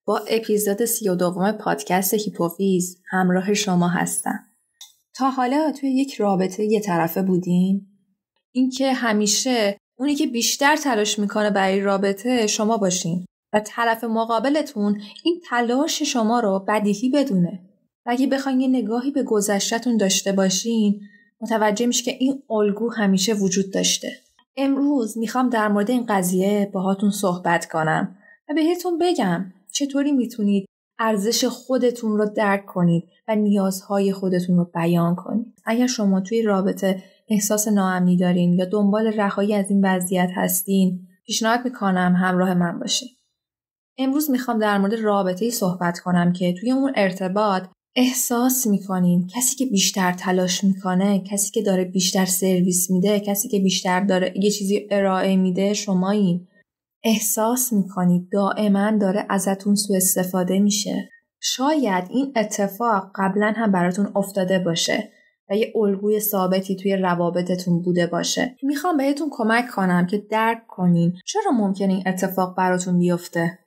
با اپیزود 32 پادکست هیپوفیز همراه شما هستم. تا حالا توی یک رابطه یه طرفه بودین؟ اینکه همیشه اونی که بیشتر تلاش میکنه برای رابطه شما باشین و طرف مقابلتون این تلاش شما رو بدیهی بدونه. و اگه بخواین یه نگاهی به گذشته‌تون داشته باشین متوجه میشه که این الگو همیشه وجود داشته. امروز میخوام در مورد این قضیه باهاتون صحبت کنم و بهتون بگم چطوری میتونید ارزش خودتون رو درک کنید و نیازهای خودتون رو بیان کنید. اگر شما توی رابطه احساس ناامنی دارین یا دنبال رهایی از این وضعیت هستین، پیشنهاد میکنم همراه من باشین. امروز میخوام در مورد رابطه‌ای صحبت کنم که توی اون ارتباط احساس میکنین کسی که بیشتر تلاش میکنه، کسی که داره بیشتر سرویس میده، کسی که بیشتر داره یه چیزی ارائه میده شمایین. احساس میکنید دائما داره ازتون سوء استفاده میشه. شاید این اتفاق قبلا هم براتون افتاده باشه و یه الگوی ثابتی توی روابطتون بوده باشه. میخوام بهتون کمک کنم که درک کنین چرا ممکنه این اتفاق براتون بیفته.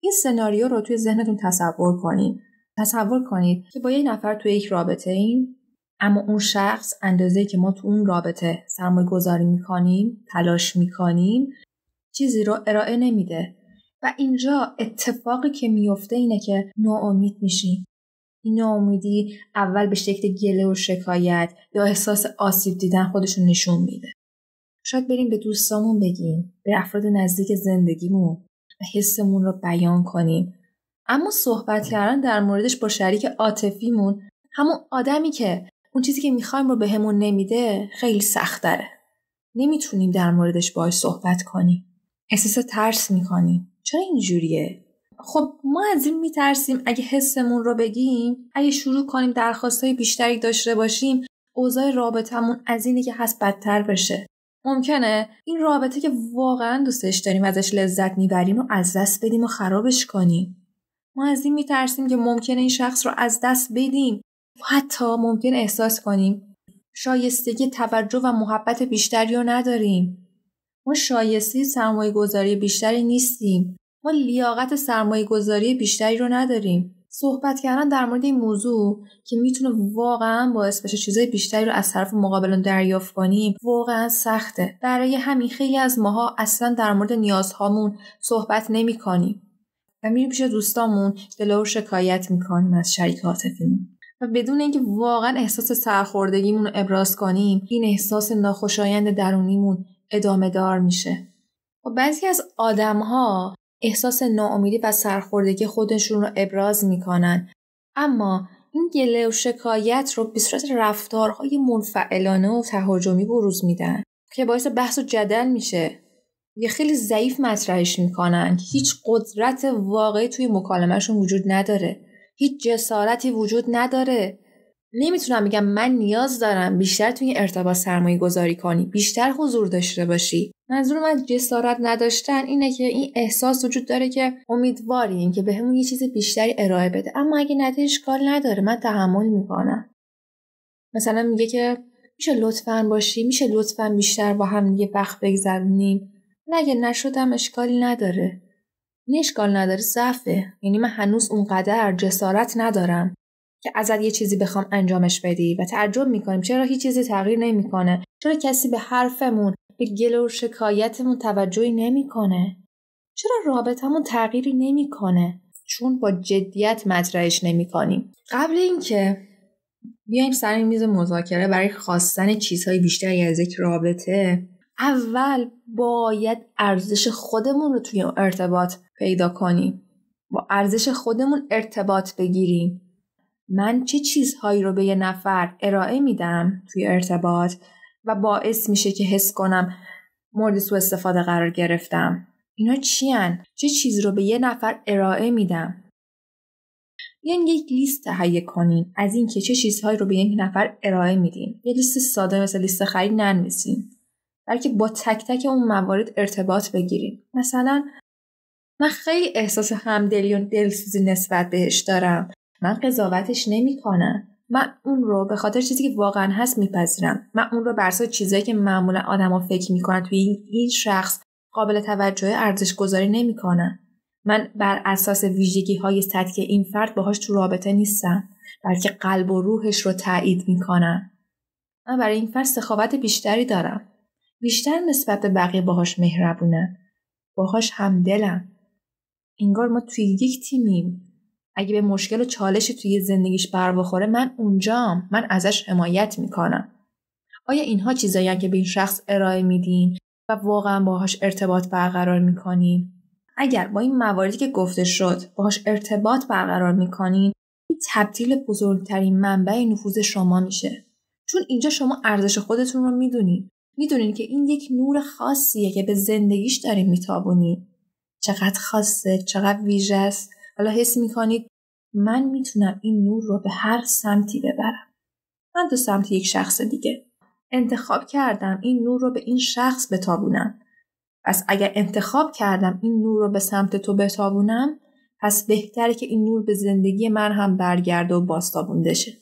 این سناریو رو توی ذهنتون تصور کنین. تصور کنید که با یه نفر توی یک رابطه ایم، اما اون شخص اندازه‌ای که ما تو اون رابطه سرمایه گذاری میکنیم، تلاش میکنیم، چیزی رو ارائه نمیده و اینجا اتفاقی که میفته اینه که ناامید میشیم. این ناامیدی اول به شکل گله و شکایت یا احساس آسیب دیدن خودشون نشون میده. شاید بریم به دوستامون بگیم، به افراد نزدیک زندگیمون و حسمون رو بیان کنیم. اما صحبت کردن در موردش با شریک عاطفیمون، همون آدمی که اون چیزی که میخوایم رو بهمون نمیده، خیلی سخت داره. نمیتونیم در موردش باهاش صحبت کنیم. احساس ترس میکنیم. چرا اینجوریه؟ خب ما از این میترسیم اگه حسمون رو بگیم، اگه شروع کنیم درخواستای بیشتری داشته باشیم، اوضاع رابطمون از اینه که هست بدتر بشه. ممکنه این رابطه که واقعا دوستش داریم ازش لذت میبریم و از دست بدیم و خرابش کنیم. ما از این میترسیم که ممکنه این شخص رو از دست بدیم. حتی ممکنه احساس کنیم شایستگی توجه و محبت بیشتری رو نداریم. ما شایسته سرمایه گذاری بیشتری نیستیم. ما لیاقت سرمایه گذاری بیشتری رو نداریم. صحبت کردن در مورد این موضوع که میتونه واقعا باعث بشه چیزای بیشتری رو از طرف مقابلون دریافت کنیم واقعا سخته. برای همین خیلی از ماها اصلا در مورد نیازهامون صحبت نمی کنیم و میریم پیش دوستامون دلار و شکایت میکنیم از شریک عاطفیمون و بدون اینکه واقعا احساس سرخوردگیمون رو ابراز کنیم، این احساس ناخوشایند درونیمون ادامه دار میشه. و بعضی از آدم‌ها احساس ناامیدی و سرخوردگی خودشون رو ابراز میکنن، اما این گله و شکایت رو به صورت رفتارهای منفعلانه و تهاجمی بروز میدن که باعث بحث و جدل میشه. یه خیلی ضعیف مطرحش میکنن که هیچ قدرت واقعی توی مکالمهشون وجود نداره. هیچ جسارتی وجود نداره. نمیتونم بگم من نیاز دارم بیشتر توی ارتباط سرمایه گذاری کنی، بیشتر حضور داشته باشی. منظور من جسارت نداشتن اینه که این احساس وجود داره که امیدواریم که بهمون یه چیز بیشتری ارائه بده، اما اگه نده اشکال نداره، من تحمل میکنم. مثلا میگه که میشه لطفاً باشی، میشه لطفاً بیشتر با هم یه وقت بگذرونیم. اگه نشدم اشکالی نداره. این اشکال نداره ضعفه. یعنی من هنوز اونقدر جسارت ندارم که ازت یه چیزی بخوام انجامش بدی و تعجب میکنیم چرا هیچ چیزی تغییر نمیکنه، چرا کسی به حرفمون، به گله و شکایتمون توجهی نمیکنه، چرا رابطمون تغییری نمیکنه، چون با جدیت مطرحش نمیکنیم. قبل اینکه بیایم سر میز مذاکره برای خواستن چیزهای بیشتری از یک رابطه، اول باید ارزش خودمون رو توی ارتباط پیدا کنیم. با ارزش خودمون ارتباط بگیریم. من چه چیزهایی رو به یه نفر ارائه میدم توی ارتباط و باعث میشه که حس کنم مورد سوء استفاده قرار گرفتم. اینا چی هن؟ چه چیز رو به یه نفر ارائه میدم؟ بیاین یک لیست تهیه کنین از این که چه چیزهایی رو به یک نفر ارائه میدین. یه لیست ساده مثل لیست خرید ننویسین، بلکه با تک تک اون موارد ارتباط بگیریم. مثلا من خیلی احساس همدلی و دلسوزی نسبت بهش دارم. من قضاوتش نمیکنم. من اون رو به خاطر چیزی که واقعا هست میپذیرم. من اون رو بر اساس چیزایی که معمولا آدما فکر میکنن توی این شخص قابل توجه ارزش گذاری نمیکنم. من بر اساس ویژگی‌های سطحی این فرد باهاش تو رابطه نیستم، بلکه قلب و روحش رو تایید میکنم. من برای این فرد سخاوت بیشتری دارم. بیشتر نسبت به بقیه باهاش مهربونم. باهاش همدلم. انگار ما توی یک تیمیم. اگه به مشکل و چالشی توی زندگیش بر بخوره من اونجام. من ازش حمایت میکنم. آیا اینها چیزایی که به این شخص ارائه میدین و واقعا باهاش ارتباط برقرار میکنین؟ اگر با این مواردی که گفته شد باهاش ارتباط برقرار میکنین، این تبدیل بزرگترین منبع نفوذ شما میشه. چون اینجا شما ارزش خودتون رو میدونین که این یک نور خاصیه که به زندگیش دارین میتابونین. چقدر خاصه، چقدر ویژه است. حالا حس میکنید من میتونم این نور رو به هر سمتی ببرم. من تو سمت یک شخص دیگه انتخاب کردم این نور رو به این شخص بتابونم. پس اگر انتخاب کردم این نور رو به سمت تو بتابونم، پس بهتره که این نور به زندگی من هم برگرده و بازتابونده شه.